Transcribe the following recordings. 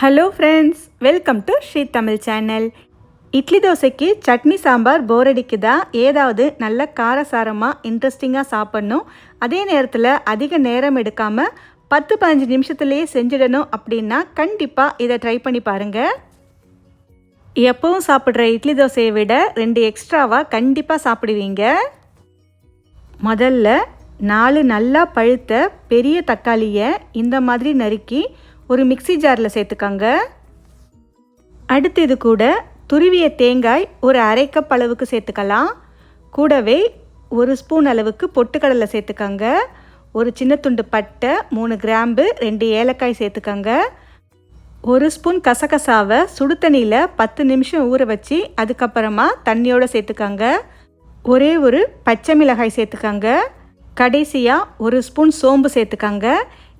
Hello friends, welcome to Sri Tamil channel. Idli தோசைக்கு சட்னி சாம்பார் போர் அடிக்குதா? ஏதாவது நல்ல காரசாரமாக இன்ட்ரெஸ்டிங்காக சாப்பிட்ணும், அதே நேரத்தில் அதிக நேரம் எடுக்காமல் 10-15 நிமிஷத்துலேயே செஞ்சிடணும் அப்படின்னா கண்டிப்பாக இதை ட்ரை பண்ணி பாருங்கள். எப்பவும் சாப்பிட்ற இட்லி தோசையை விட 2 எக்ஸ்ட்ராவாக கண்டிப்பாக சாப்பிடுவீங்க. முதல்ல 4 நல்லா பழுத்த பெரிய தக்காளியை இந்த மாதிரி நறுக்கி ஒரு மிக்ஸி ஜாரில் சேர்த்துக்கோங்க. அடுத்து இது கூட துருவிய தேங்காய் ஒரு 1/2 கப் அளவுக்கு சேர்த்துக்கலாம். கூடவே 1 ஸ்பூன் அளவுக்கு பொட்டுக்கடலை சேர்த்துக்கோங்க. ஒரு சின்ன துண்டு பட்டை, 3 கிராம்பு, 2 ஏலக்காய் சேர்த்துக்கோங்க. 1 ஸ்பூன் கசகசாவை சுடு தண்ணியில் 10 நிமிஷம் ஊற வச்சு அதுக்கப்புறமா தண்ணியோடு சேர்த்துக்கோங்க. ஒரே ஒரு பச்சை மிளகாய் சேர்த்துக்கோங்க. கடைசியாக 1 ஸ்பூன் சோம்பு சேர்த்துக்கோங்க.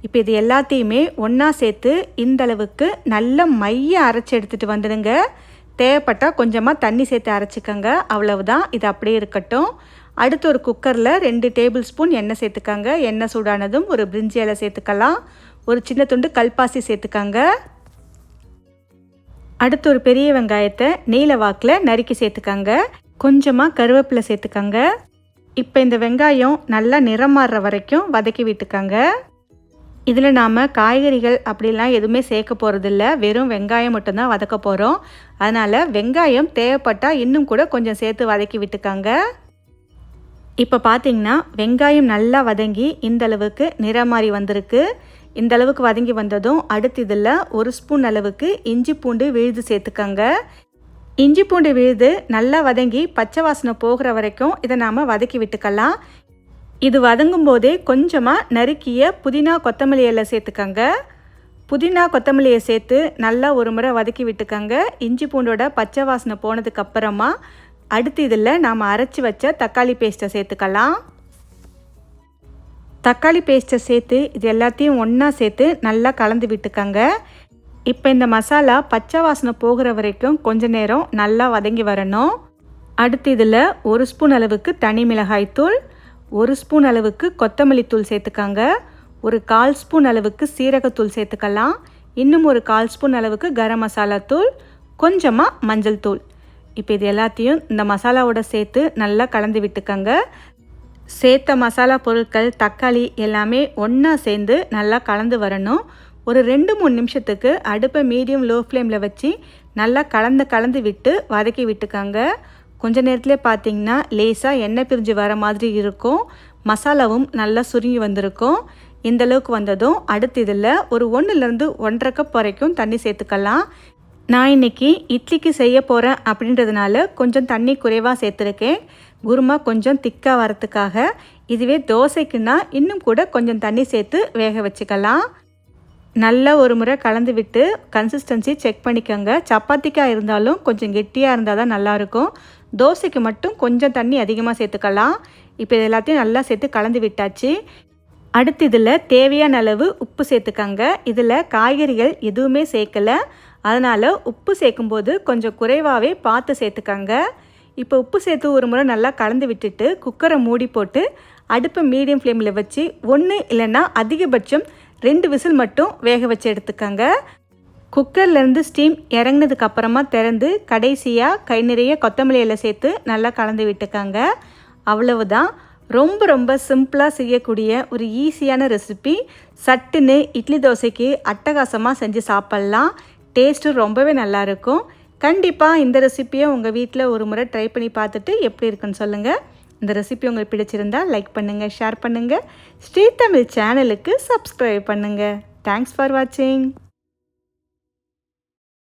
இப்போ இது எல்லாத்தையுமே ஒன்றா சேர்த்து இந்தளவுக்கு நல்ல மைய அரைச்சி எடுத்துகிட்டு வந்துடுங்க. தேவைப்பட்டால் கொஞ்சமாக தண்ணி சேர்த்து அரைச்சிக்கோங்க. அவ்வளவுதான், இது அப்படியே இருக்கட்டும். அடுத்து ஒரு குக்கரில் 2 டேபிள் ஸ்பூன் எண்ணெய் சேர்த்துக்கோங்க. எண்ணெய் சூடானதும் ஒரு பிரிஞ்சி இலை சேர்த்துக்கலாம். ஒரு சின்ன துண்டு கல்பாசி சேர்த்துக்கோங்க. அடுத்து ஒரு பெரிய வெங்காயத்தை நீல வாக்கில் நறுக்கி சேர்த்துக்கோங்க. கொஞ்சமாக கருவேப்பிலை சேர்த்துக்கோங்க. இப்போ இந்த வெங்காயம் நல்லா நிறம் மாறுற வரைக்கும் வதக்கி விட்டுக்கோங்க. இதில் நாம் காய்கறிகள் அப்படிலாம் எதுவுமே சேர்க்க போகிறதில்ல, வெறும் வெங்காயம் மட்டும்தான் வதக்க போகிறோம். அதனால் வெங்காயம் தேவைப்பட்டால் இன்னும் கூட கொஞ்சம் சேர்த்து வதக்கி விட்டுக்கோங்க. இப்போ பார்த்திங்கன்னா வெங்காயம் நல்லா வதங்கி இந்தளவுக்கு நிறம் மாறி வந்திருக்கு. இந்தளவுக்கு வதங்கி வந்ததும் அடுத்து இதில் 1 ஸ்பூன் அளவுக்கு இஞ்சி பூண்டு விழுது சேர்த்துக்கோங்க. இஞ்சி பூண்டு விழுது நல்லா வதங்கி பச்சை வாசனை போகிற வரைக்கும் இதை நாம் வதக்கி விட்டுக்கலாம். இது வதங்கும் போதே கொஞ்சமாக நறுக்கிய புதினா கொத்தமல்லி இலை சேர்த்துக்கோங்க. புதினா கொத்தமல்லியை சேர்த்து நல்லா ஒரு முறை வதக்கி விட்டுக்கோங்க. இஞ்சி பூண்டோட பச்சை வாசனை போனதுக்கப்புறமா அடுத்து இதில் நாம் அரைச்சி வச்ச தக்காளி பேஸ்ட்டை சேர்த்துக்கலாம். தக்காளி பேஸ்ட்டை சேர்த்து இது எல்லாத்தையும் ஒன்றா சேர்த்து நல்லா கலந்து விட்டுக்கோங்க. இப்போ இந்த மசாலா பச்சை வாசனை போகிற வரைக்கும் கொஞ்ச நேரம் நல்லா வதங்கி வரணும். அடுத்து இதில் 1 ஸ்பூன் அளவுக்கு தனி மிளகாய் தூள், 1 ஸ்பூன் அளவுக்கு கொத்தமல்லி தூள் சேர்த்துக்கோங்க. ஒரு 1/4 ஸ்பூன் அளவுக்கு சீரகத்தூள் சேர்த்துக்கலாம். இன்னும் ஒரு 1/4 ஸ்பூன் அளவுக்கு கரம் மசாலா தூள், கொஞ்சமாக மஞ்சள் தூள். இப்போ இது எல்லாத்தையும் இந்த மசாலாவோட சேர்த்து நல்லா கலந்து விட்டுக்கோங்க. சேர்த்த மசாலா பொருட்கள் தக்காளி எல்லாமே ஒன்றா சேர்ந்து நல்லா கலந்து வரணும். ஒரு 2-3 நிமிஷத்துக்கு அடுப்பை மீடியம் லோ ஃப்ளேமில் வச்சு நல்லா கலந்து விட்டு வதக்கி விட்டுக்கோங்க. கொஞ்ச நேரத்திலே பார்த்திங்கன்னா லேசாக எண்ணெய் பிரிஞ்சு வர மாதிரி இருக்கும். மசாலாவும் நல்லா சுருங்கி வந்திருக்கும். இந்தளவுக்கு வந்ததும் அடுத்து இதில் ஒரு 1-லேருந்து 1.5 கப் வரைக்கும் தண்ணி சேர்த்துக்கலாம். நான் இன்றைக்கி இட்லிக்கு செய்ய போகிறேன் அப்படின்றதுனால கொஞ்சம் தண்ணி குறைவாக சேர்த்துருக்கேன், குருமா கொஞ்சம் திக்காக வரத்துக்காக. இதுவே தோசைக்குன்னா இன்னும் கூட கொஞ்சம் தண்ணி சேர்த்து வேக வச்சுக்கலாம். நல்லா ஒரு முறை கலந்து விட்டு கன்சிஸ்டன்சி செக் பண்ணிக்கோங்க. சப்பாத்திக்காக இருந்தாலும் கொஞ்சம் கெட்டியாக இருந்தால் தான் நல்லாயிருக்கும். தோசைக்கு மட்டும் கொஞ்சம் தண்ணி அதிகமாக சேர்த்துக்கலாம். இப்போ இது எல்லாத்தையும் நல்லா சேர்த்து கலந்து விட்டாச்சு. அடுத்து இதில் தேவையான அளவு உப்பு சேர்த்துக்கோங்க. இதில் காய்கறிகள் எதுவுமே சேர்க்கலை, அதனால் உப்பு சேர்க்கும்போது கொஞ்சம் குறைவாகவே பார்த்து சேர்த்துக்கோங்க. இப்போ உப்பு சேர்த்து ஒரு முறை நல்லா கலந்து விட்டுட்டு குக்கரை மூடி போட்டு அடுப்பை மீடியம் ஃப்ளேமில் வச்சு 1 இல்லைன்னா அதிகபட்சம் 2 விசில் மட்டும் வேக வச்சு எடுத்துக்கோங்க. குக்கர்லேருந்து ஸ்டீம் இறங்கினதுக்கு அப்புறமா திறந்து கடைசியாக கை நிறைய கொத்தமல்லி இலை சேர்த்து நல்லா கலந்து விட்டுக்கோங்க. அவ்வளவுதான், ரொம்ப சிம்பிளாக செய்யக்கூடிய ஒரு ஈஸியான ரெசிபி. சட்டுன்னு இட்லி தோசைக்கு அட்டகாசமாக செஞ்சு சாப்பிட்லாம். டேஸ்ட்டு ரொம்பவே நல்லாயிருக்கும். கண்டிப்பாக இந்த ரெசிப்பியை உங்கள் வீட்டில் ஒரு முறை ட்ரை பண்ணி பார்த்துட்டு எப்படி இருக்குன்னு சொல்லுங்கள். இந்த ரெசிபி உங்களுக்கு பிடிச்சிருந்தால் லைக் பண்ணுங்கள், ஷேர் பண்ணுங்கள். ஸ்ரீ தமிழ் சேனலுக்கு சப்ஸ்கிரைப் பண்ணுங்கள். தேங்க்ஸ் ஃபார் வாட்சிங்.